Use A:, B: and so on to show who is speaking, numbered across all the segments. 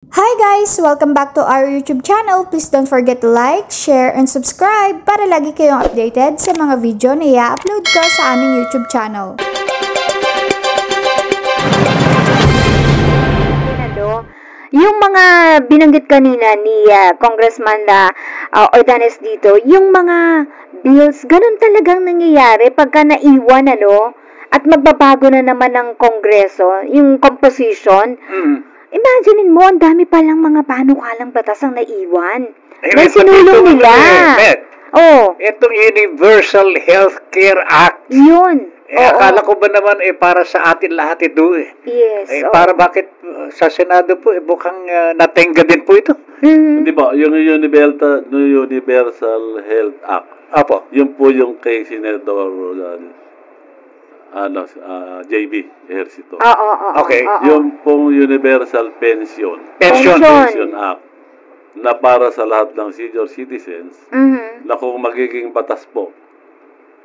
A: Hi guys! Welcome back to our YouTube channel. Please don't forget to like, share, and subscribe para lagi kayong updated sa mga video na i-upload ko sa aming YouTube channel.
B: Yung mga binanggit kanina ni Congressman Ordanes dito, yung mga bills, ganun talagang nangyayari pagka naiwan, at magbabago na naman ng Kongreso, yung composition. Imaginein mo, ang dami palang mga panukalang batas ang naiwan. May sinulong nila.
C: Itong Universal Healthcare Act.
B: Yun.
C: Akala ko ba naman para sa atin lahat ito
B: Yes.
C: Para bakit sa Senado po mukhang natenga din po ito?
D: Hindi ba, yung Universal Health Act.
C: Apo.
D: Yun po yung kay Senator JB Ejercito.
C: Okay.
D: Yung pong Universal Pension Act na para sa lahat ng senior citizens na kung magiging batas po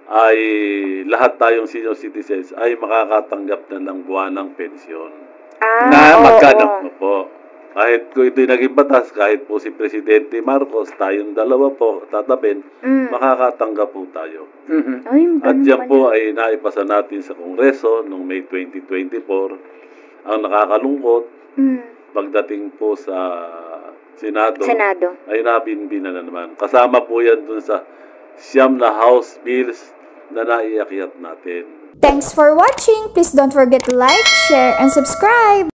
D: ay lahat tayong senior citizens ay makakatanggap na ng buwanang pensyon.
C: Na magkano?
D: Opo. Kahit kung ito'y naging batas, kahit po si Presidente Marcos, tayong dalawa po tatapin, makakatanggap po tayo. At yan po ay naipasa natin sa Kongreso noong May 2024. Ang nakakalungkot, pagdating po sa Senado, ay nabinbina na naman. Kasama po yan dun sa siyam na House bills na naiakyat natin.
A: Thanks for watching! Please don't forget to like, share, and subscribe!